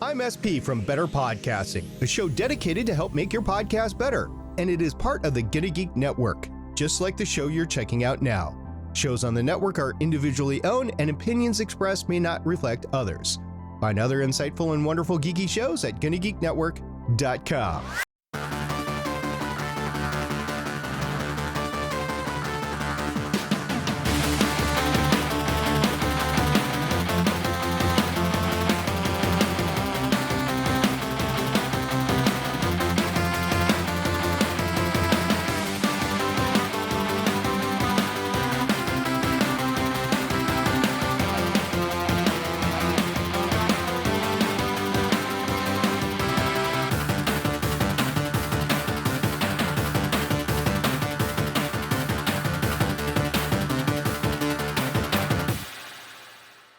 I'm SP from Better Podcasting, a show dedicated to help make your podcast better. And it is part of the Get a Geek Network, just like the show you're checking out now. Shows on the network are individually owned, and opinions expressed may not reflect others. Find other insightful and wonderful geeky shows at GetAGeekNetwork.com.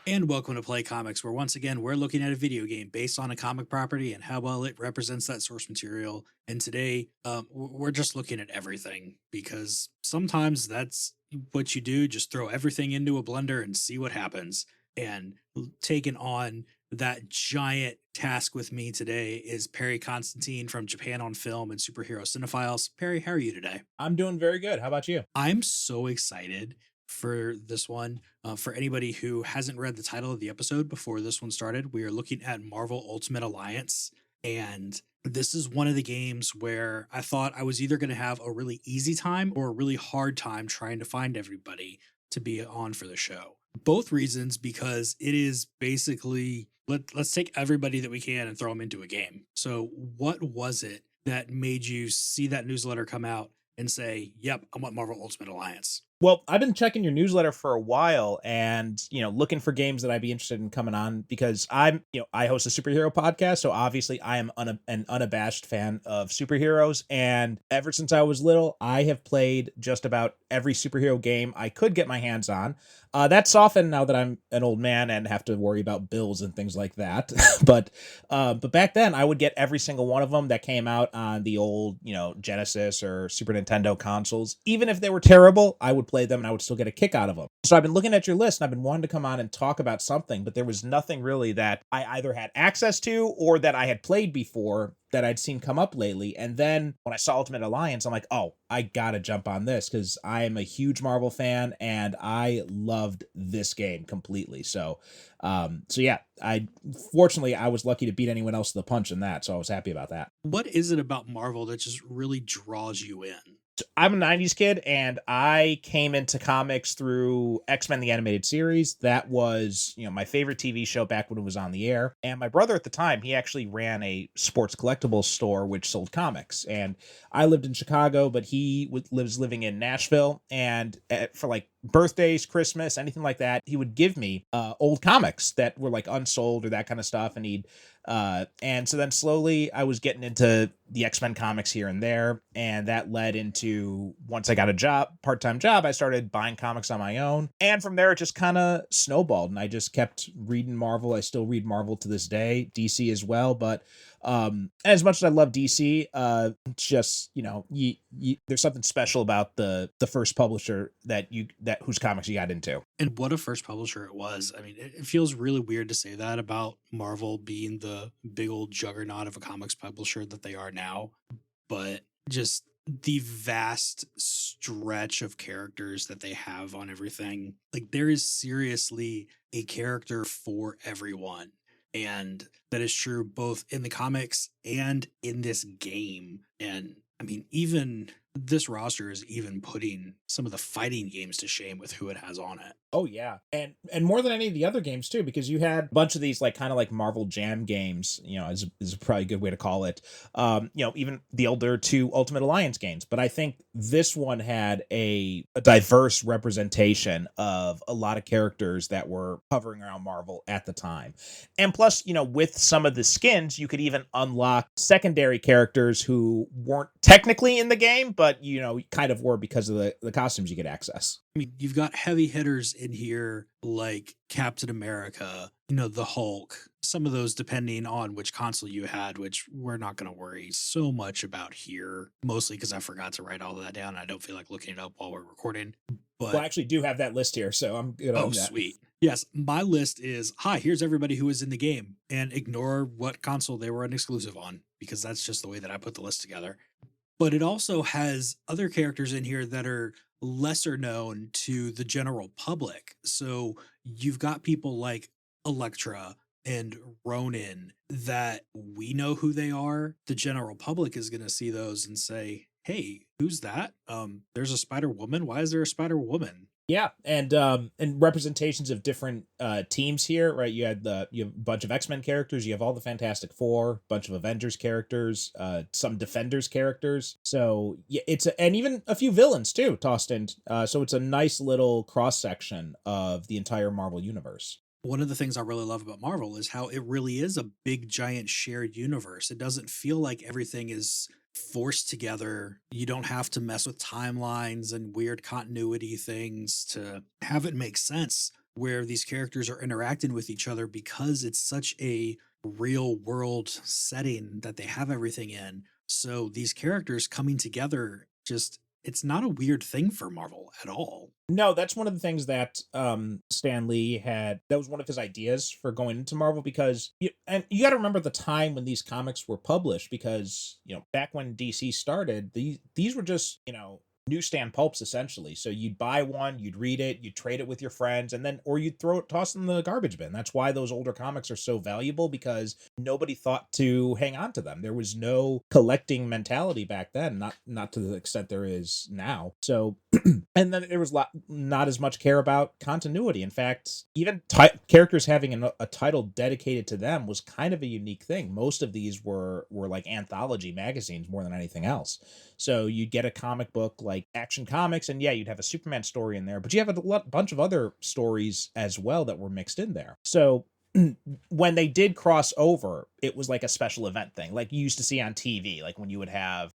And welcome to Play Comics, where once again we're looking at a video game based on a comic property and how well it represents that source material. And today, we're just looking at everything, because sometimes that's what you do, just throw everything into a blender and see what happens. And taking on that giant task with me today is Perry Constantine from Japan on Film and Superhero Cinephiles. Perry, how are you today? I'm doing very good. How about you? I'm so excited for this one. For anybody who hasn't read the title of the episode before this one started, we are looking at Marvel Ultimate Alliance. And this is one of the games where I thought I was either going to have a really easy time or a really hard time trying to find everybody to be on for the show. Both reasons, because it is basically, let's take everybody that we can and throw them into a game. So what was it that made you see that newsletter come out and say, yep, I want Marvel Ultimate Alliance? Well, I've been checking your newsletter for a while and, looking for games that I'd be interested in coming on, because I host a superhero podcast. So obviously I am an unabashed fan of superheroes. And ever since I was little, I have played just about every superhero game I could get my hands on. That's softened now that I'm an old man and have to worry about bills and things like that. But back then I would get every single one of them that came out on the old, Genesis or Super Nintendo consoles. Even if they were terrible, I would play them and I would still get a kick out of them. So I've been looking at your list and I've been wanting to come on and talk about something, but there was nothing really that I either had access to or that I had played before that I'd seen come up lately. And then when I saw Ultimate Alliance, I'm like, oh, I gotta jump on this, because I am a huge Marvel fan and I loved this game completely. So yeah, I was lucky to beat anyone else to the punch in that. So I was happy about that. What is it about Marvel that just really draws you in? I'm a 90s kid, and I came into comics through X-Men the Animated Series. That was, my favorite TV show back when it was on the air. And my brother at the time, he actually ran a sports collectibles store which sold comics. And I lived in Chicago, but he lives living in Nashville. And for like birthdays, Christmas, anything like that, he would give me old comics that were like unsold or that kind of stuff. And and so then slowly I was getting into the X-Men comics here and there. And that led into, once I got a part-time job, I started buying comics on my own. And from there, it just kind of snowballed. And I just kept reading Marvel. I still read Marvel to this day, DC as well. But as much as I love DC, just, there's something special about the first publisher whose comics you got into. And what a first publisher it was. I mean, it feels really weird to say that about Marvel being the big old juggernaut of a comics publisher that they are now, but just the vast stretch of characters that they have on everything. Like, there is seriously a character for everyone. And that is true both in the comics and in this game. And I mean, even this roster is even putting some of the fighting games to shame with who it has on it. Oh yeah. And more than any of the other games too, because you had a bunch of these like kind of like Marvel Jam games, is probably a good way to call it. Even the older two Ultimate Alliance games. But I think this one had a diverse representation of a lot of characters that were hovering around Marvel at the time. And plus, with some of the skins, you could even unlock secondary characters who weren't technically in the game, but kind of were because of the costumes you could access. I mean, you've got heavy hitters in here like Captain America, the Hulk, some of those depending on which console you had, which we're not going to worry so much about here, mostly because I forgot to write all of that down. I don't feel like looking it up while we're recording. Well, I But actually do have that list here, so I'm good oh, on that. sweet. Yes, my list is hi, here's everybody who is in the game, and ignore what console they were an exclusive on, because that's just the way that I put the list together. But it also has other characters in here that are lesser known to the general public. So you've got people like Electra and Ronin that we know who they are. The general public is going to see those and say, "Hey, who's that? There's a Spider Woman. Why is there a Spider Woman?" Yeah, and representations of different teams here, right? You have a bunch of X-Men characters, you have all the Fantastic Four, bunch of Avengers characters, some Defenders characters. So yeah, and even a few villains too tossed in. So it's a nice little cross section of the entire Marvel universe. One of the things I really love about Marvel is how it really is a big, giant shared universe. It doesn't feel like everything is forced together. You don't have to mess with timelines and weird continuity things to have it make sense where these characters are interacting with each other because it's such a real world setting that they have everything in. So these characters coming together just it's not a weird thing for Marvel at all. No, that's one of the things that Stan Lee had. That was one of his ideas for going into Marvel because and you got to remember the time when these comics were published because back when DC started, these were just newsstand pulps essentially. So you'd buy one, you'd read it, you'd trade it with your friends, and then or you'd toss in the garbage bin. That's why those older comics are so valuable because nobody thought to hang on to them. There was no collecting mentality back then, not to the extent there is now. So and then there was not as much care about continuity. In fact, even characters having a title dedicated to them was kind of a unique thing. Most of these were like anthology magazines more than anything else. So you'd get a comic book like Action Comics, and yeah, you'd have a Superman story in there, but you have a bunch of other stories as well that were mixed in there. So when they did cross over, it was like a special event thing, like you used to see on TV, like when you would have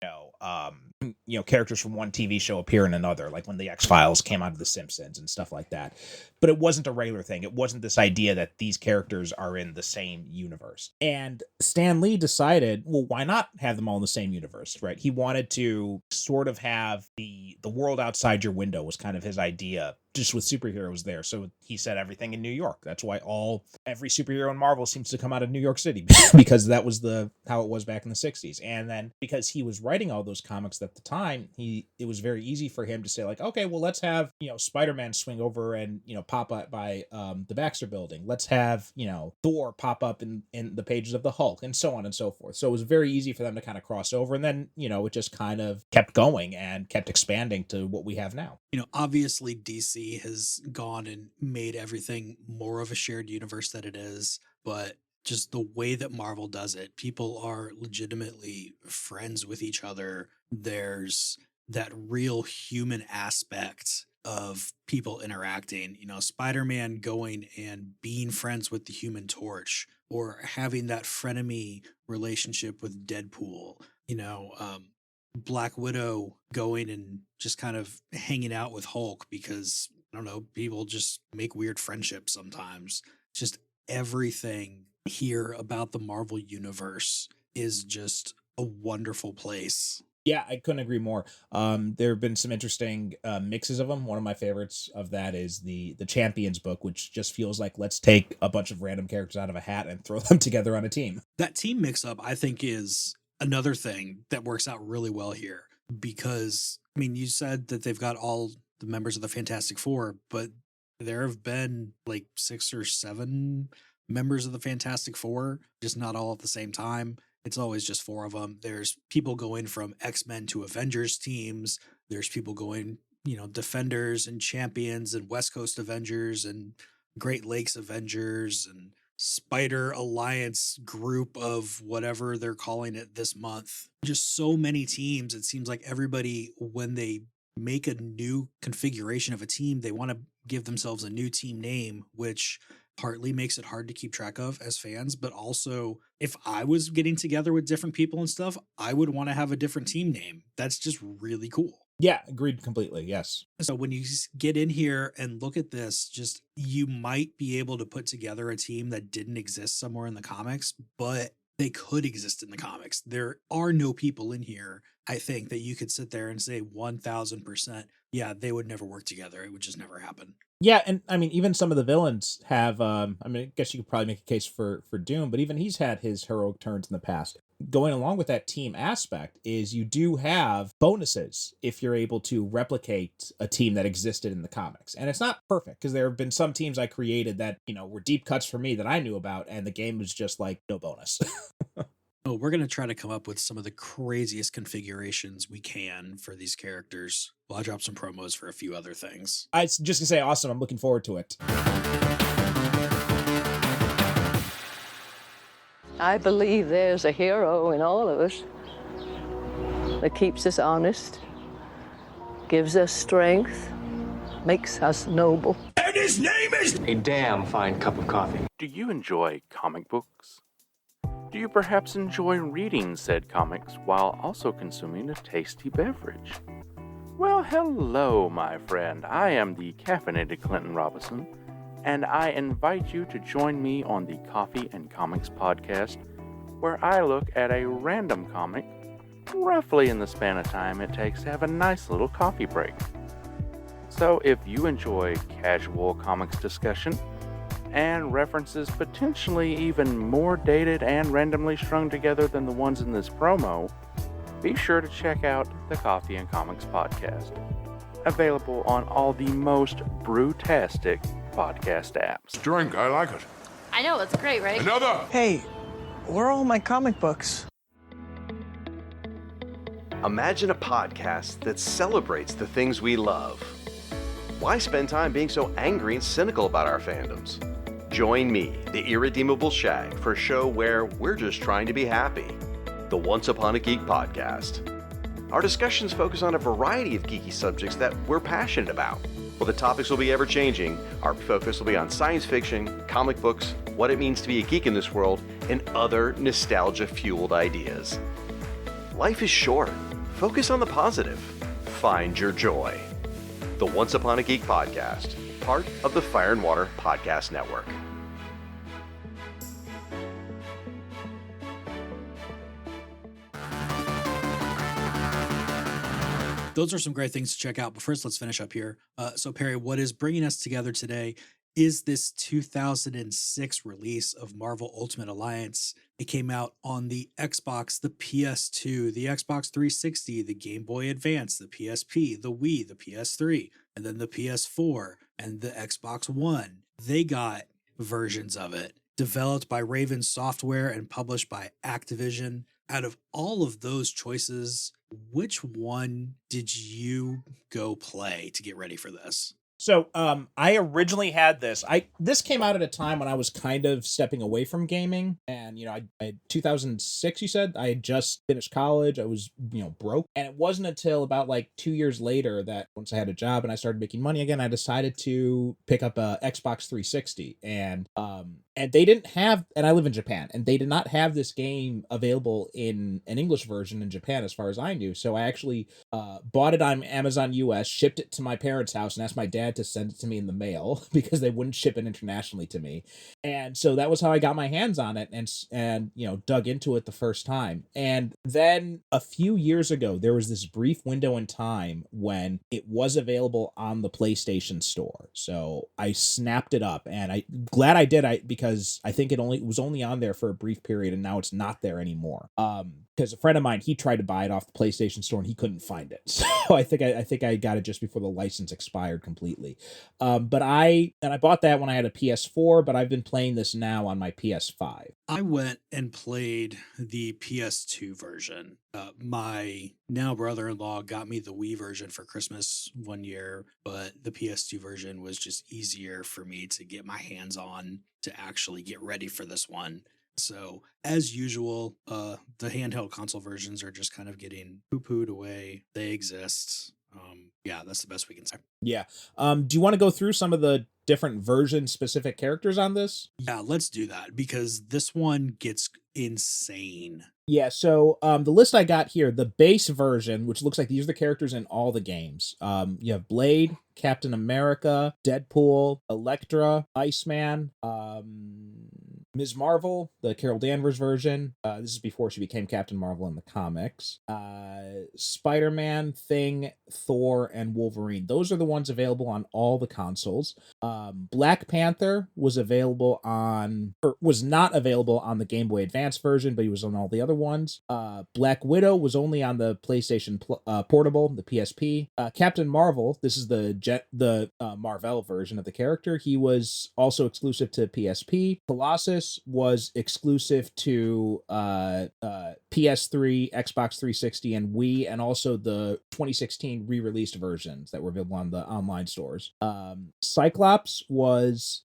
characters from one TV show appear in another, like when the X-Files came out of The Simpsons and stuff like that. But it wasn't a regular thing. It wasn't this idea that these characters are in the same universe. And Stan Lee decided, well, why not have them all in the same universe, right? He wanted to sort of have the world outside your window was kind of his idea, just with superheroes there. So he said everything in New York. That's why every superhero in Marvel seems to come out of New York City because that was how it was back in the 60s. And then because he was writing all those comics at the time, it was very easy for him to say like, okay, well, let's have, Spider-Man swing over and, pop up by the Baxter Building. Let's have, Thor pop up in the pages of the Hulk and so on and so forth. So it was very easy for them to kind of cross over. And then, it just kind of kept going and kept expanding to what we have now. Obviously DC has gone and made everything more of a shared universe than it is, but just the way that Marvel does it, people are legitimately friends with each other. There's that real human aspect of people interacting, Spider-Man going and being friends with the Human Torch or having that frenemy relationship with Deadpool, Black Widow going and just kind of hanging out with Hulk because I don't know, people just make weird friendships sometimes. Just everything here about the Marvel universe is just a wonderful place. Yeah, I couldn't agree more. There have been some interesting mixes of them. One of my favorites of that is the Champions book, which just feels like let's take a bunch of random characters out of a hat and throw them together on a team. That team mix-up, I think, is another thing that works out really well here because, I mean, you said that they've got all the members of the Fantastic Four, but there have been like 6 or 7 members of the Fantastic Four, just not all at the same time. It's always just 4 of them. There's people going from X-Men to Avengers teams. There's people going, Defenders and Champions and West Coast Avengers and Great Lakes Avengers and Spider Alliance group of whatever they're calling it this month. Just so many teams. It seems like everybody, when they make a new configuration of a team, they want to give themselves a new team name, which partly makes it hard to keep track of as fans, but also if I was getting together with different people and stuff, I would want to have a different team name. That's just really cool. Yeah, agreed completely. Yes. So when you get in here and look at this, just you might be able to put together a team that didn't exist somewhere in the comics, but they could exist in the comics. There are no people in here, I think, that you could sit there and say 1000%, yeah, they would never work together. It would just never happen. Yeah, and I mean, even some of the villains have. I mean, I guess you could probably make a case for Doom, but even he's had his heroic turns in the past. Going along with that team aspect is you do have bonuses if you're able to replicate a team that existed in the comics, and it's not perfect because there have been some teams I created that were deep cuts for me that I knew about, and the game was just like no bonus. Oh, we're going to try to come up with some of the craziest configurations we can for these characters. Well, I dropped some promos for a few other things. I was just gonna say, awesome. I'm looking forward to it. I believe there's a hero in all of us that keeps us honest, gives us strength, makes us noble. And his name is A damn fine cup of coffee. Do you enjoy comic books? Do you perhaps enjoy reading said comics while also consuming a tasty beverage? Well, hello, my friend. I am the caffeinated Clinton Robinson, and I invite you to join me on the Coffee and Comics podcast, where I look at a random comic roughly in the span of time it takes to have a nice little coffee break. So if you enjoy casual comics discussion, and references potentially even more dated and randomly strung together than the ones in this promo, be sure to check out the Coffee and Comics podcast. Available on all the most brewtastic podcast apps. drink. I like it. I know, it's great, right? Another. Hey, where are all my comic books? Imagine a podcast that celebrates the things we love. Why spend time being so angry and cynical about our fandoms? Join me, the irredeemable Shag, for a show where we're just trying to be happy. The Once Upon a Geek podcast. Our discussions focus on a variety of geeky subjects that we're passionate about. While the topics will be ever-changing, our focus will be on science fiction, comic books, what it means to be a geek in this world, and other nostalgia-fueled ideas. Life is short. Focus on the positive. Find your joy. The Once Upon a Geek podcast, part of the Fire and Water Podcast Network. Those are some great things to check out. But first, let's finish up here. So, Perry, what is bringing us together today is this 2006 release of Marvel Ultimate Alliance. It came out on the Xbox, the PS2, the Xbox 360, the Game Boy Advance, the PSP, the Wii, the PS3, and then the PS4 and the Xbox One. They got versions of it developed by Raven Software and published by Activision. Out of all of those choices, which one did you go play to get ready for this? So, I originally had this. This came out at a time when I was kind of stepping away from gaming, and I 2006. You said I had just finished college. I was broke, and it wasn't until about like 2 years later that once I had a job and I started making money again, I decided to pick up a Xbox 360, and they didn't have. And I live in Japan, and they did not have this game available in an English version in Japan, as far as I knew. So I actually bought it on Amazon US, shipped it to my parents' house, and asked my dad to send it to me in the mail because they wouldn't ship it internationally to me. And so that was how I got my hands on it and dug into it the first time. And then a few years ago, there was this brief window in time when it was available on the PlayStation Store. So I snapped it up, and I'm glad I did, because I think it was only on there for a brief period, and now it's not there anymore. Because a friend of mine, he tried to buy it off the PlayStation Store and he couldn't find it. So I think I got it just before the license expired completely. But I bought that when I had a PS4, but I've been playing this now on my PS5. I went and played the PS2 version. My now brother-in-law got me the Wii version for Christmas one year, but the PS2 version was just easier for me to get my hands on to actually get ready for this one. So, as usual, the handheld console versions are just kind of getting poo-pooed away. They exist. Yeah, that's the best we can say. Yeah. Do you want to go through some of the different version-specific characters on this? Yeah, let's do that, because this one gets insane. Yeah, so the list I got here, the base version, which looks like these are the characters in all the games. You have Blade, Captain America, Deadpool, Elektra, Iceman, Ms. Marvel, the Carol Danvers version. This is before she became Captain Marvel in the comics. Spider-Man, Thing, Thor, and Wolverine. Those are the ones available on all the consoles. Black Panther was not available on the Game Boy Advance version, but he was on all the other ones. Black Widow was only on the PlayStation Portable, the PSP. Captain Marvel, this is the Marvel version of the character. He was also exclusive to PSP. Colossus was exclusive to PS3, Xbox 360, and Wii, and also the 2016 re-released versions that were available on the online stores. Cyclops was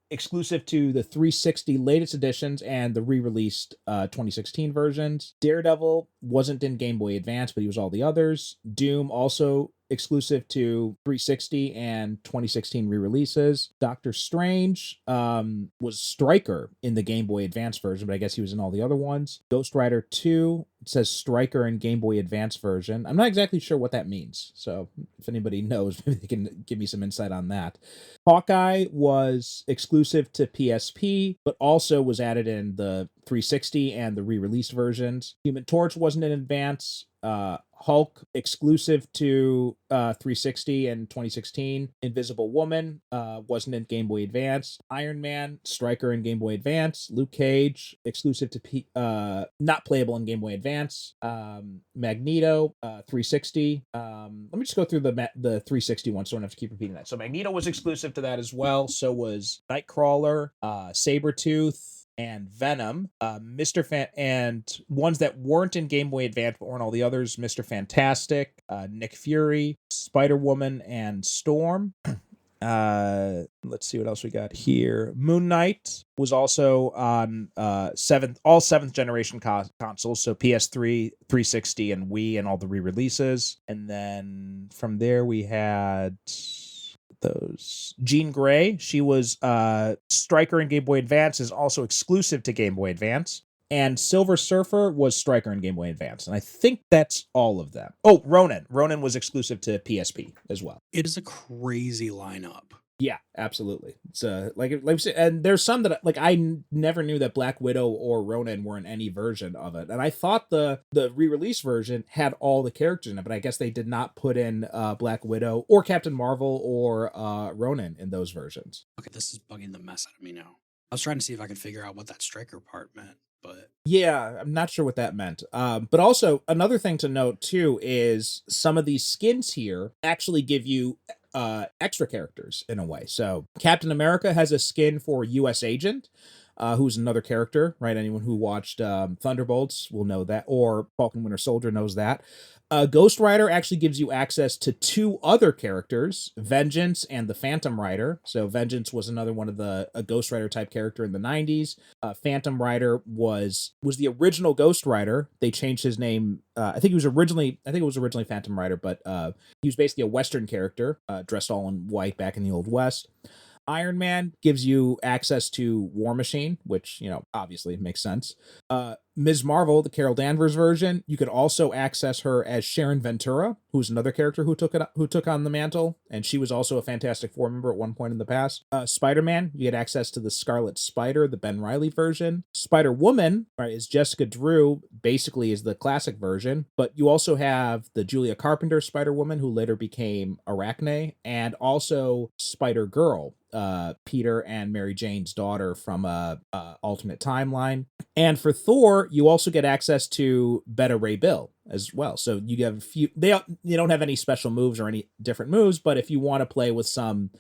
exclusive to the 360 latest editions and the re-released 2016 versions. Daredevil wasn't in Game Boy Advance, but he was all the others. Doom also exclusive to 360 and 2016 re-releases. Doctor Strange was Stryker in the Game Boy Advance version, but I guess he was in all the other ones. Ghost Rider 2, it says Stryker in Game Boy Advance version. I'm not exactly sure what that means, so if anybody knows, maybe they can give me some insight on that. Hawkeye was exclusive to PSP, but also was added in the 360 and the re-released versions. Human Torch wasn't in Advance. Hulk exclusive to 360 and 2016. Invisible Woman wasn't in Game Boy Advance. Iron Man, Stryker in Game Boy Advance. Luke Cage exclusive to not playable in Game Boy Advance. Magneto 360. Let me just go through the 360 one so I don't have to keep repeating that. So Magneto was exclusive to that as well. So was Nightcrawler, Sabretooth, and Venom, and ones that weren't in Game Boy Advance but weren't all the others, Mr. Fantastic, Nick Fury, Spider-Woman, and Storm. Let's see what else we got here. Moon Knight was also on seventh generation consoles, so PS3, 360, and Wii, and all the re-releases. And then from there we had those. Jean Grey, she was Stryker in Game Boy Advance, is also exclusive to Game Boy Advance. And Silver Surfer was Stryker in Game Boy Advance. And I think that's all of them. Oh, Ronan. Ronan was exclusive to PSP as well. It is a crazy lineup. Yeah, absolutely. It's like I said, and there's some that never knew that Black Widow or Ronan were in any version of it, and I thought the re-release version had all the characters in it, but I guess they did not put in Black Widow or Captain Marvel or Ronan in those versions. Okay, this is bugging the mess out of me now. I was trying to see if I could figure out what that Stryker part meant, but yeah, I'm not sure what that meant. But also another thing to note too is some of these skins here actually give you extra characters in a way. So Captain America has a skin for U.S. Agent, who's another character, right? Anyone who watched Thunderbolts will know that, or Falcon Winter Soldier knows that. Ghost Rider actually gives you access to two other characters, Vengeance and the Phantom Rider. So Vengeance was another one of a Ghost Rider type character in the 90s. Phantom Rider was the original Ghost Rider. They changed his name. I think it was originally Phantom Rider, but he was basically a Western character, dressed all in white back in the Old West. Iron Man gives you access to War Machine, which, obviously makes sense. Ms. Marvel, the Carol Danvers version, you could also access her as Sharon Ventura, who's another character who took on the mantle, and she was also a Fantastic Four member at one point in the past. Spider-Man, you get access to the Scarlet Spider, the Ben Reilly version. Spider-Woman, right, is Jessica Drew, basically is the classic version, but you also have the Julia Carpenter Spider-Woman, who later became Arachne, and also Spider-Girl, Peter and Mary Jane's daughter from a alternate timeline. And for Thor, you also get access to Beta Ray Bill as well. So you have a few. They don't have any special moves or any different moves, but if you want to play with some,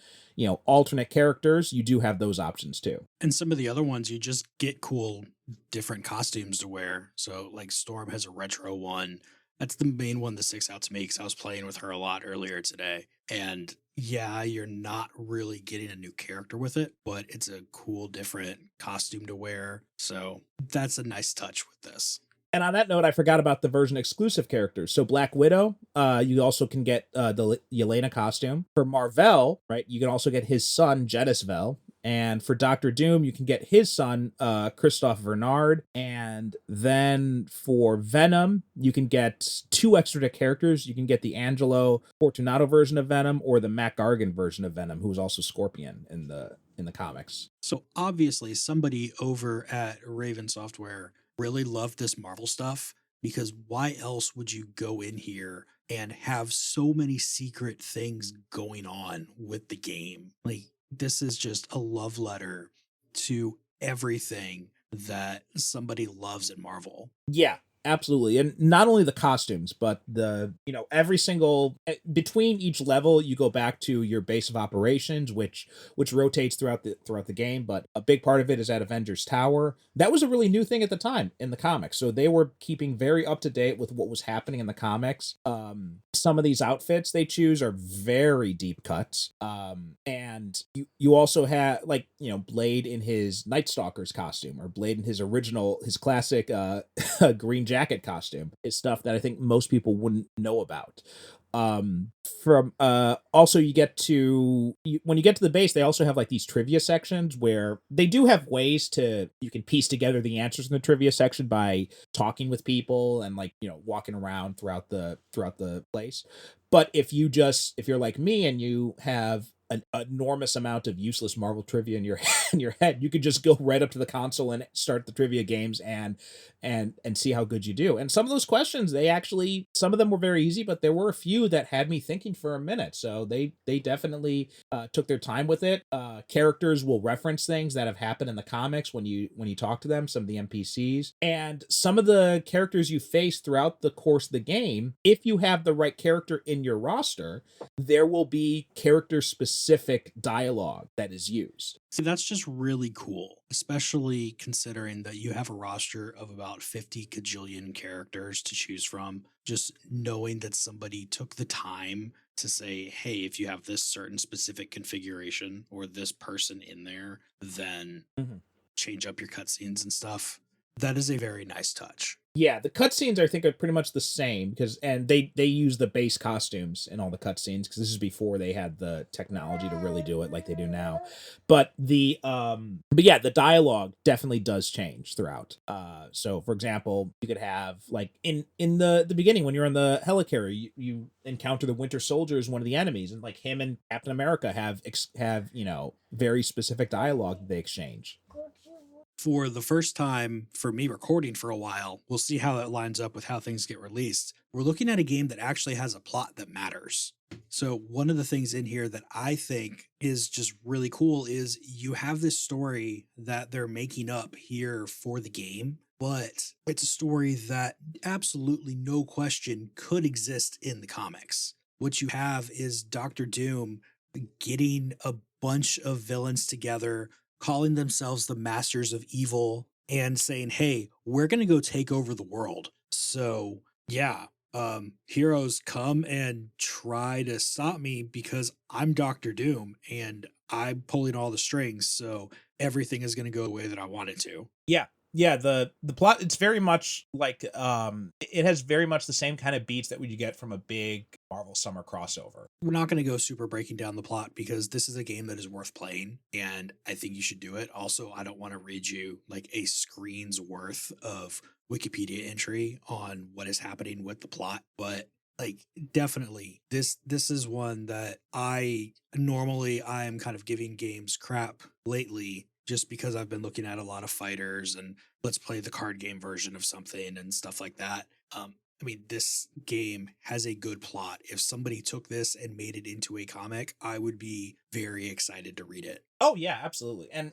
alternate characters, you do have those options too. And some of the other ones, you just get cool different costumes to wear. So like Storm has a retro one. That's the main one that sticks out to me because I was playing with her a lot earlier today. And yeah, you're not really getting a new character with it, but it's a cool, different costume to wear. So that's a nice touch with this. And on that note, I forgot about the version exclusive characters. So Black Widow, you also can get the Yelena costume. For Marvel, right, you can also get his son, Jedisvel. And for Doctor Doom, you can get his son, Christophe Bernard. And then for Venom, you can get 2 extra characters. You can get the Angelo Fortunato version of Venom or the Matt Gargan version of Venom, who's also Scorpion in the comics. So obviously somebody over at Raven Software really loved this Marvel stuff, because why else would you go in here and have so many secret things going on with the game? Like, this is just a love letter to everything that somebody loves at Marvel. Yeah, absolutely. And not only the costumes, but every single between each level, you go back to your base of operations, which rotates throughout the game. But a big part of it is at Avengers Tower. That was a really new thing at the time in the comics. So they were keeping very up to date with what was happening in the comics. Some of these outfits they choose are very deep cuts. And you also have Blade in his Night Stalker's costume, or Blade in his classic green jacket costume, is stuff that I think most people wouldn't know about. Also, when you get to the base, they also have like these trivia sections where they do have ways you can piece together the answers in the trivia section by talking with people and walking around throughout the place. But if you're like me and you have an enormous amount of useless Marvel trivia in your head, you could just go right up to the console and start the trivia games and see how good you do. And some of those questions, some of them were very easy, but there were a few that had me thinking for a minute. So they definitely took their time with it. Characters will reference things that have happened in the comics when you talk to them, some of the NPCs, and some of the characters you face throughout the course of the game. If you have the right character in your roster, there will be character specific dialogue that is used. See, that's just really cool, especially considering that you have a roster of about 50 cajillion characters to choose from. Just knowing that somebody took the time to say, hey, if you have this certain specific configuration or this person in there, then change up your cutscenes and stuff. That is a very nice touch. Yeah, the cutscenes I think are pretty much the same and they use the base costumes in all the cutscenes, because this is before they had the technology to really do it like they do now. But the dialogue definitely does change throughout. So for example, you could have like in the beginning when you're on the helicarrier, you encounter the Winter Soldier as one of the enemies, and like him and Captain America have very specific dialogue that they exchange. For the first time for me recording for a while, we'll see how that lines up with how things get released. We're looking at a game that actually has a plot that matters. So one of the things in here that I think is just really cool is you have this story that they're making up here for the game, but it's a story that absolutely no question could exist in the comics. What you have is Doctor Doom getting a bunch of villains together, calling themselves the Masters of Evil, and saying, hey, we're going to go take over the world. So yeah, heroes come and try to stop me because I'm Doctor Doom and I'm pulling all the strings. So everything is going to go the way that I want it to. Yeah, the plot, it's very much like it has very much the same kind of beats that you get from a big Marvel summer crossover. We're not going to go super breaking down the plot because this is a game that is worth playing and I think you should do it. Also, I don't want to read you like a screen's worth of Wikipedia entry on what is happening with the plot, but like definitely this is one that I am kind of giving games crap lately, just because I've been looking at a lot of fighters and let's play the card game version of something and stuff like that. I mean, this game has a good plot. If somebody took this and made it into a comic, I would be very excited to read it. Oh yeah, absolutely. And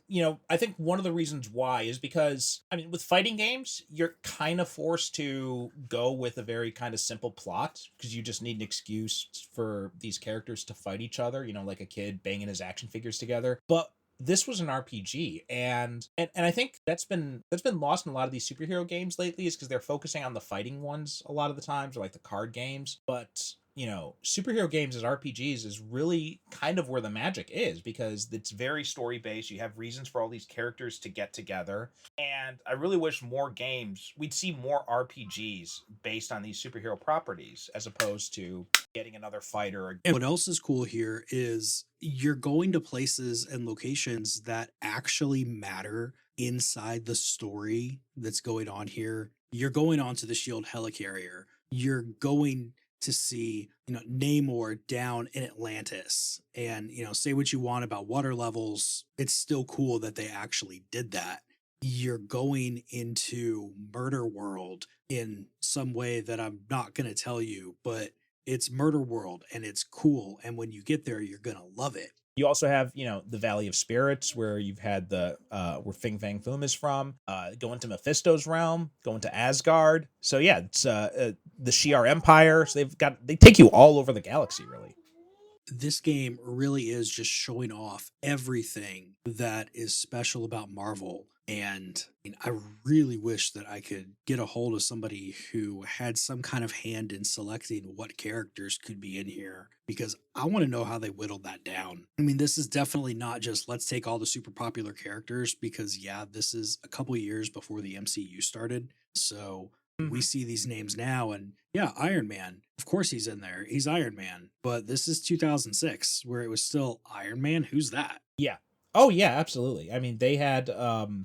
I think one of the reasons why is because, I mean, with fighting games, you're kind of forced to go with a very kind of simple plot because you just need an excuse for these characters to fight each other, like a kid banging his action figures together. But this was an RPG, and I think that's been lost in a lot of these superhero games lately, is because they're focusing on the fighting ones a lot of the times, or like the card games. But superhero games as RPGs is really kind of where the magic is, because it's very story based. You have reasons for all these characters to get together. And I really wish we'd see more RPGs based on these superhero properties as opposed to getting another fighter. And what else is cool here is you're going to places and locations that actually matter inside the story that's going on here. You're going onto the Shield helicarrier. You're going to see, Namor down in Atlantis. And, say what you want about water levels, it's still cool that they actually did that. You're going into Murder World in some way that I'm not going to tell you, but it's Murder World and it's cool. And when you get there, you're going to love it. You also have, the Valley of Spirits, where you've had where Fing Fang Foom is from, going to Mephisto's realm, going to Asgard. So yeah, it's the Shi'ar Empire. So they take you all over the galaxy, really. This game really is just showing off everything that is special about Marvel. And I really wish that I could get a hold of somebody who had some kind of hand in selecting what characters could be in here, because I want to know how they whittled that down. This is definitely not just let's take all the super popular characters, because this is a couple years before the MCU started. So we see these names now, and Iron Man, of course he's in there. He's Iron Man. But this is 2006, where it was still Iron Man. Who's that? Yeah. Oh yeah, absolutely. They had and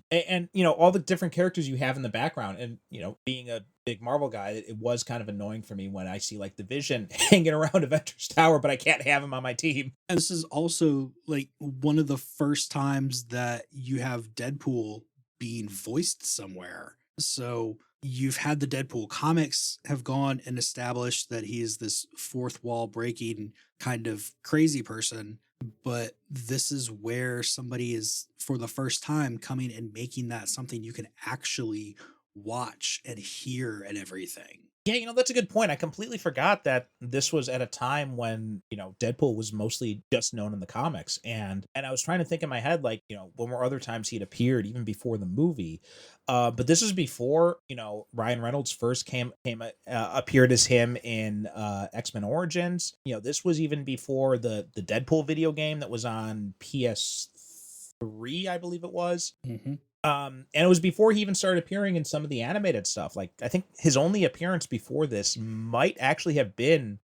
all the different characters you have in the background, and being a big Marvel guy, it was kind of annoying for me when I see like the Vision hanging around Avengers Tower, but I can't have him on my team. And this is also like one of the first times that you have Deadpool being voiced somewhere. So you've had the Deadpool comics have gone and established that he is this fourth wall breaking kind of crazy person. But this is where somebody is, for the first time, coming and making that something you can actually watch and hear and everything. Yeah, that's a good point. I completely forgot that this was at a time when, Deadpool was mostly just known in the comics. And I was trying to think in my head, like, when were other times he'd appeared, even before the movie. But this was before, Ryan Reynolds first appeared as him in X-Men Origins. This was even before the Deadpool video game that was on PS3, I believe it was. Mm-hmm. And it was before he even started appearing in some of the animated stuff. Like, I think his only appearance before this might actually have been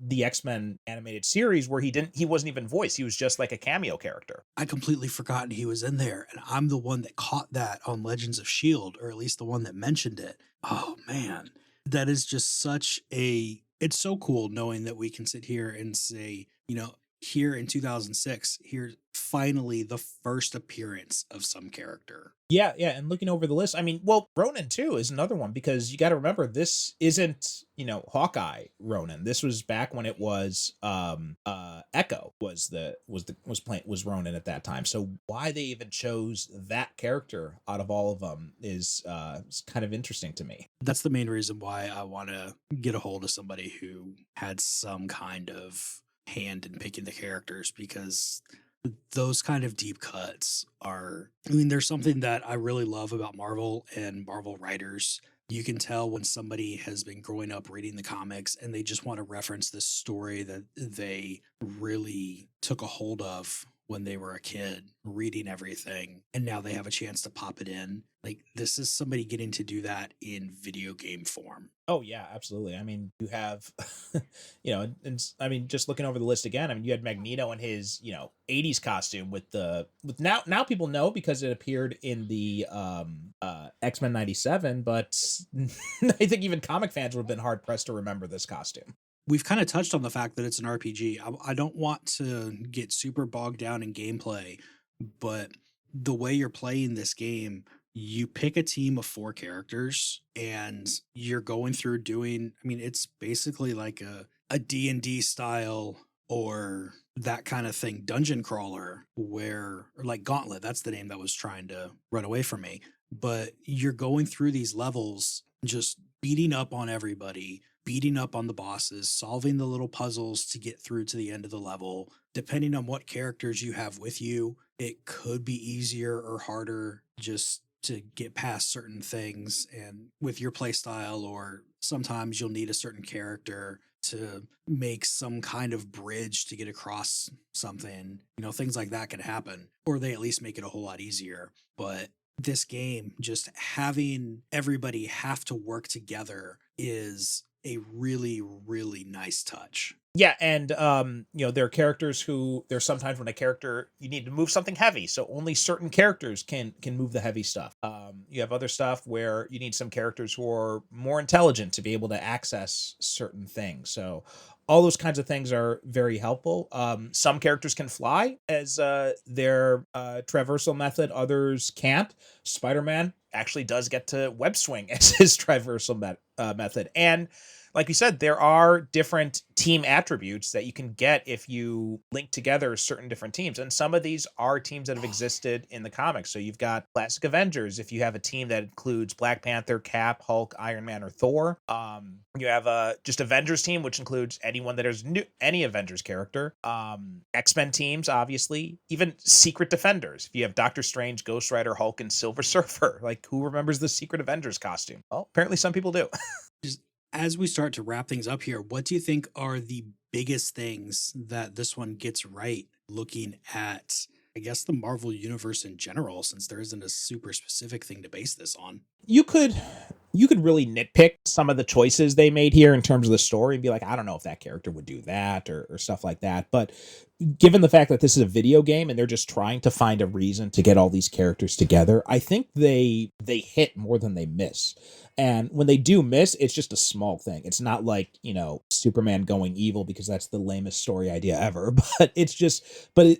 the X-Men animated series, where he wasn't even voiced. He was just like a cameo character. I completely forgotten he was in there, and I'm the one that caught that on Legends of S.H.I.E.L.D., or at least the one that mentioned it. Oh man, that is just it's so cool knowing that we can sit here and say, here in 2006, here's finally the first appearance of some character. Yeah, and looking over the list, Ronan too is another one, because you got to remember, this isn't, Hawkeye Ronan. This was back when it was Echo was Ronan at that time. So why they even chose that character out of all of them is kind of interesting to me. That's the main reason why I want to get a hold of somebody who had some kind of hand in picking the characters, because those kind of deep cuts are, there's something that I really love about Marvel and Marvel writers. You can tell when somebody has been growing up reading the comics and they just want to reference this story that they really took a hold of when they were a kid, reading everything, and now they have a chance to pop it in. Like, this is somebody getting to do that in video game form. Oh yeah, absolutely. You have, just looking over the list again, you had Magneto in his, 80s costume with now people know because it appeared in the X-Men 97, but I think even comic fans would have been hard pressed to remember this costume. We've kind of touched on the fact that it's an RPG. I don't want to get super bogged down in gameplay, but the way you're playing this game, you pick a team of 4 characters and you're going through doing, it's basically like a D&D style or that kind of thing, dungeon crawler, or like Gauntlet, that's the name that was trying to run away from me. But you're going through these levels, just beating up on everybody, beating up on the bosses, solving the little puzzles to get through to the end of the level. Depending on what characters you have with you, it could be easier or harder just to get past certain things and with your play style, or sometimes you'll need a certain character to make some kind of bridge to get across something. Things like that could happen, or they at least make it a whole lot easier. But this game, just having everybody have to work together is a really, really nice touch. Yeah, and there are characters who there's sometimes when a character you need to move something heavy, so only certain characters can move the heavy stuff. You have other stuff where you need some characters who are more intelligent to be able to access certain things. So all those kinds of things are very helpful. Some characters can fly as their traversal method, others can't. Spider-Man actually does get to web swing as his traversal method, and like we said, there are different team attributes that you can get if you link together certain different teams. And some of these are teams that have existed in the comics. So you've got classic Avengers. If you have a team that includes Black Panther, Cap, Hulk, Iron Man, or Thor. You have a just Avengers team, which includes anyone that is any Avengers character. X-Men teams, obviously. Even Secret Defenders. If you have Doctor Strange, Ghost Rider, Hulk, and Silver Surfer. Like, who remembers the Secret Avengers costume? Well, apparently some people do. As we start to wrap things up here, what do you think are the biggest things that this one gets right, looking at, I guess, the Marvel Universe in general, since there isn't a super specific thing to base this on? You could really nitpick some of the choices they made here in terms of the story and be like, I don't know if that character would do that or stuff like that. But given the fact that this is a video game and they're just trying to find a reason to get all these characters together, I think they hit more than they miss. And when they do miss, it's just a small thing. It's not like, Superman going evil, because that's the lamest story idea ever. But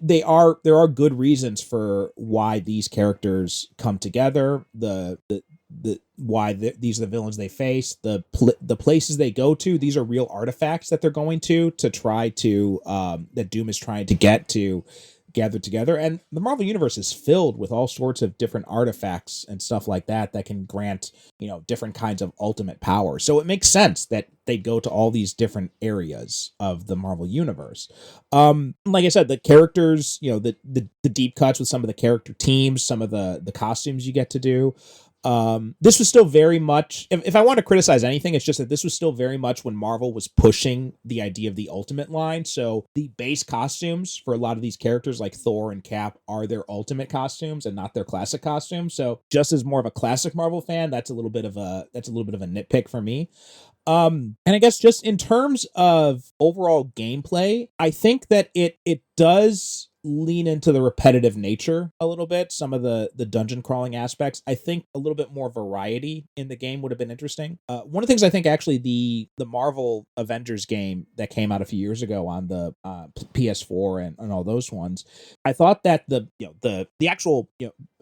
there are good reasons for why these characters come together. These are the villains they face, the places they go to. These are real artifacts that they're going to try to that Doom is trying to get to gather together. And the Marvel Universe is filled with all sorts of different artifacts and stuff like that can grant, different kinds of ultimate power. So it makes sense that they go to all these different areas of the Marvel Universe. Like I said, the characters, the deep cuts with some of the character teams, some of the costumes you get to do. This was still very much, if I want to criticize anything, it's just that this was still very much when Marvel was pushing the idea of the Ultimate line. So the base costumes for a lot of these characters like Thor and Cap are their Ultimate costumes and not their classic costumes. So just as more of a classic Marvel fan, that's a little bit of a nitpick for me. And I guess just in terms of overall gameplay, I think that it does lean into the repetitive nature a little bit. Some of the dungeon crawling aspects, I think a little bit more variety in the game would have been interesting. One of the things I think actually the Marvel Avengers game that came out a few years ago on the PS4 and all those ones, I thought that the actual,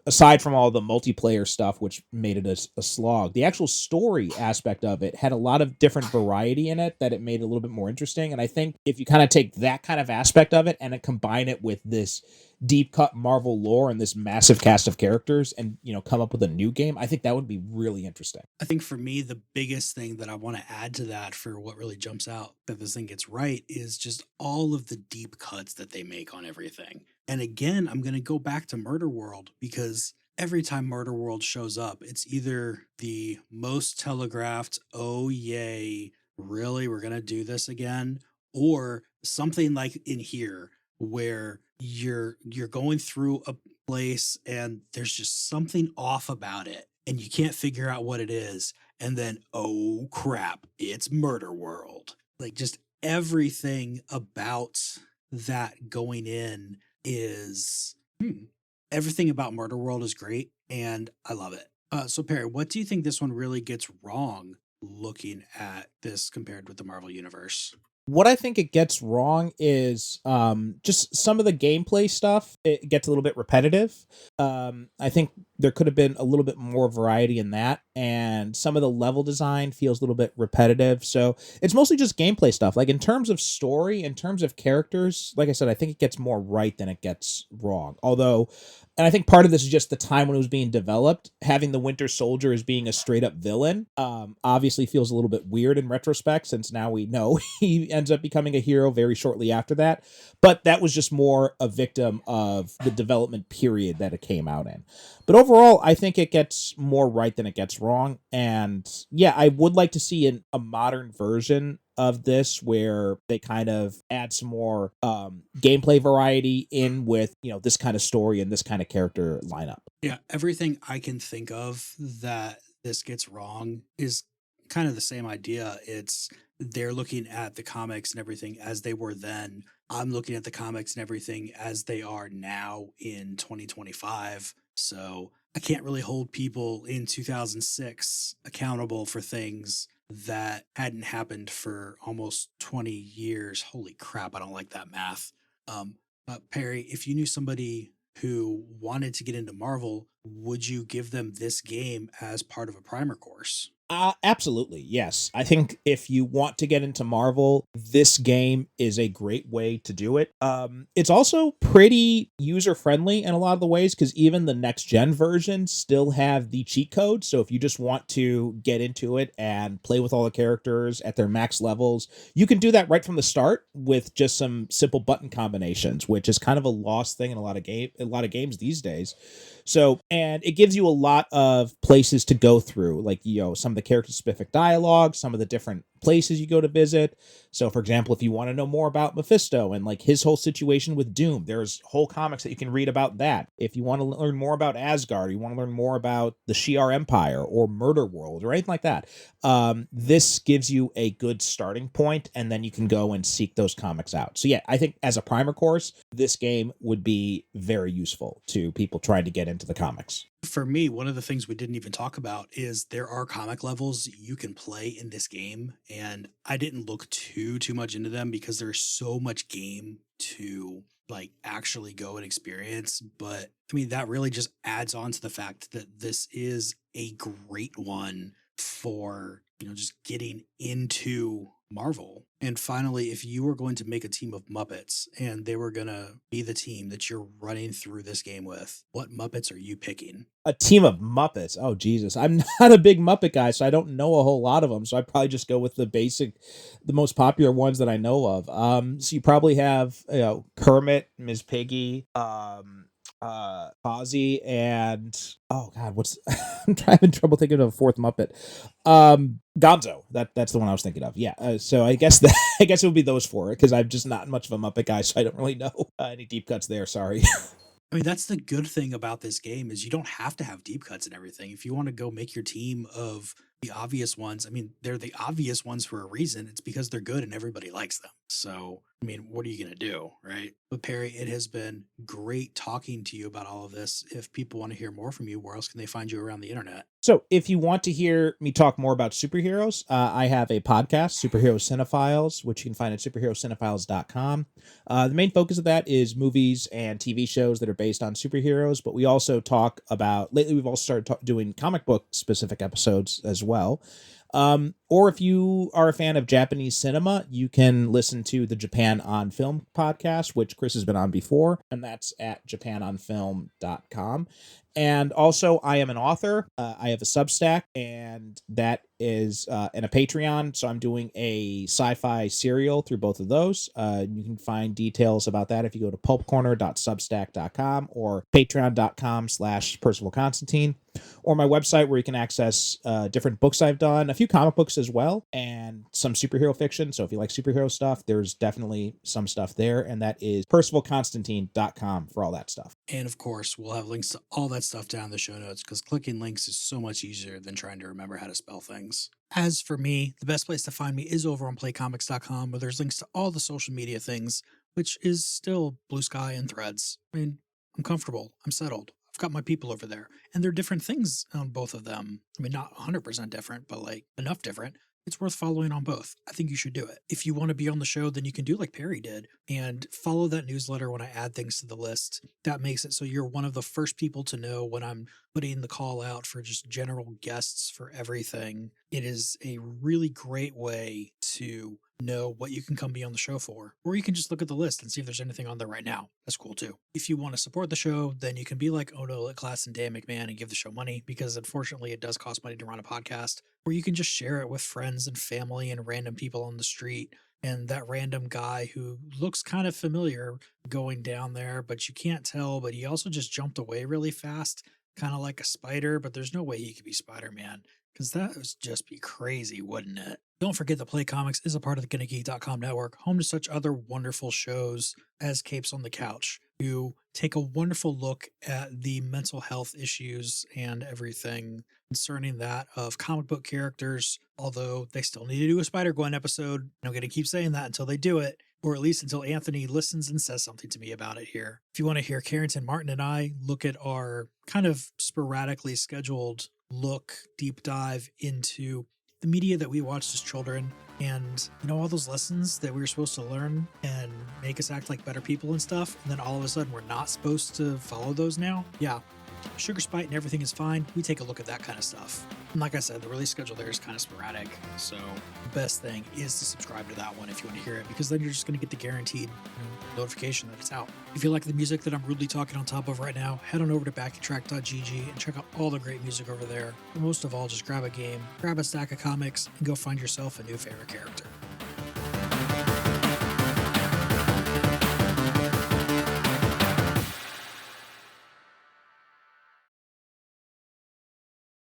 aside from all the multiplayer stuff, which made it a slog, the actual story aspect of it had a lot of different variety in it that it made it a little bit more interesting. And I think if you kind of take that kind of aspect of it and combine it with this deep cut Marvel lore and this massive cast of characters and, come up with a new game, I think that would be really interesting. I think for me, the biggest thing that I want to add to that for what really jumps out that this thing gets right is just all of the deep cuts that they make on everything. And again, I'm going to go back to Murder World, because every time Murder World shows up, it's either the most telegraphed, oh yay, really, we're going to do this again, or something like in here where you're going through a place and there's just something off about it and you can't figure out what it is, and then oh crap, it's Murder World. Like, just everything about that going in is everything about Murder World is great, and I love it. So Perry, what do you think this one really gets wrong looking at this compared with the Marvel Universe? What I think it gets wrong is just some of the gameplay stuff. It gets a little bit repetitive. I think there could have been a little bit more variety in that, and some of the level design feels a little bit repetitive. So it's mostly just gameplay stuff. Like in terms of story, in terms of characters, like I said, I think it gets more right than it gets wrong. Although, and I think part of this is just the time when it was being developed. Having the Winter Soldier as being a straight up villain obviously feels a little bit weird in retrospect, since now we know he ends up becoming a hero very shortly after that. But that was just more a victim of the development period that it came out in. But overall, I think it gets more right than it gets wrong. And yeah, I would like to see a modern version of this, where they kind of add some more gameplay variety in with, this kind of story and this kind of character lineup. Yeah, everything I can think of that this gets wrong is kind of the same idea. It's they're looking at the comics and everything as they were then. I'm looking at the comics and everything as they are now in 2025. So I can't really hold people in 2006 accountable for things that hadn't happened for almost 20 years. Holy crap, I don't like that math. Perry, if you knew somebody who wanted to get into Marvel, would you give them this game as part of a primer course? Absolutely, yes. I think if you want to get into Marvel, this game is a great way to do it. It's also pretty user-friendly in a lot of the ways, because even the next-gen versions still have the cheat code. So if you just want to get into it and play with all the characters at their max levels, you can do that right from the start with just some simple button combinations, which is kind of a lost thing in a lot of games these days. So, and it gives you a lot of places to go through, like, some of the character specific dialogue, some of the different places you go to visit. So, for example, if you want to know more about Mephisto and like his whole situation with Doom, there's whole comics that you can read about that. If you want to learn more about Asgard, you want to learn more about the Shi'ar Empire or Murder World or anything like that, this gives you a good starting point, and then you can go and seek those comics out. So yeah, I think as a primer course, this game would be very useful to people trying to get into the comics. For me, one of the things we didn't even talk about is there are comic levels you can play in this game, and I didn't look too much into them because there's so much game to like actually go and experience. But I mean, that really just adds on to the fact that this is a great one for, just getting into Marvel. And finally, if you were going to make a team of Muppets and they were going to be the team that you're running through this game with, what Muppets are you picking? A team of Muppets. Oh, Jesus. I'm not a big Muppet guy, so I don't know a whole lot of them. So I'd probably just go with the most popular ones that I know of. So you probably have, Kermit, Ms. Piggy, Fozzie, and oh God, I'm having trouble thinking of a fourth Muppet. Gonzo. That's the one I was thinking of. Yeah. So I guess it would be those four, because I'm just not much of a Muppet guy, so I don't really know any deep cuts there. Sorry. I mean, that's the good thing about this game is you don't have to have deep cuts and everything. If you want to go make your team of the obvious ones, I mean, they're the obvious ones for a reason. It's because they're good and everybody likes them. So, I mean, what are you going to do, right? But Perry, it has been great talking to you about all of this. If people want to hear more from you, where else can they find you around the internet? So if you want to hear me talk more about superheroes, I have a podcast, Superhero Cinephiles, which you can find at superherocinephiles.com. The main focus of that is movies and TV shows that are based on superheroes, but we also talk about, lately we've also started doing comic book specific episodes as well. Or if you are a fan of Japanese cinema, you can listen to the Japan on Film podcast, which Chris has been on before, and that's at japanonfilm.com. And also, I am an author. I have a Substack, and that is and a Patreon. So I'm doing a sci-fi serial through both of those. You can find details about that if you go to pulpcorner.substack.com or patreon.com/Percival Constantine, or my website, where you can access different books I've done, a few comic books as well, and some superhero fiction. So if you like superhero stuff, there's definitely some stuff there, and that is percivalconstantine.com for all that stuff. And of course, we'll have links to all that stuff down in the show notes, because clicking links is so much easier than trying to remember how to spell things. As for me, the best place to find me is over on playcomics.com, where there's links to all the social media things, which is still Blue Sky and Threads. I mean, I'm comfortable. I'm settled. I've got my people over there, and they're different things on both of them. I mean, not 100% different, but like enough different. It's worth following on both. I think you should do it. If you want to be on the show, then you can do like Perry did and follow that newsletter when I add things to the list. That makes it so you're one of the first people to know when I'm putting the call out for just general guests for everything. It is a really great way to know what you can come be on the show for, or you can just look at the list and see if there's anything on there right now. That's cool too. If you want to support the show, then you can be like Odo, Class, and Dan McMahon and give the show money, because unfortunately it does cost money to run a podcast. Or you can just share it with friends and family and random people on the street, and that random guy who looks kind of familiar going down there, but you can't tell, but he also just jumped away really fast, kind of like a spider, but there's no way he could be Spider-Man, because that would just be crazy, wouldn't it? Don't forget that Play Comics is a part of the GonnaGeek.com network, home to such other wonderful shows as Capes on the Couch, who take a wonderful look at the mental health issues and everything concerning that of comic book characters, although they still need to do a Spider-Gwen episode. I'm going to keep saying that until they do it, or at least until Anthony listens and says something to me about it here. If you want to hear Carrington Martin and I look at our kind of sporadically scheduled deep dive into the media that we watched as children, and all those lessons that we were supposed to learn and make us act like better people and stuff, and then all of a sudden we're not supposed to follow those now. Yeah, Sugar Spite and Everything Is Fine, we take a look at that kind of stuff. And like I said, the release schedule there is kind of sporadic, so the best thing is to subscribe to that one if you want to hear it, because then you're just going to get the guaranteed notification that it's out. If you like the music that I'm rudely talking on top of right now, head on over to backytrack.gg and check out all the great music over there. And most of all, just grab a game, grab a stack of comics, and go find yourself a new favorite character.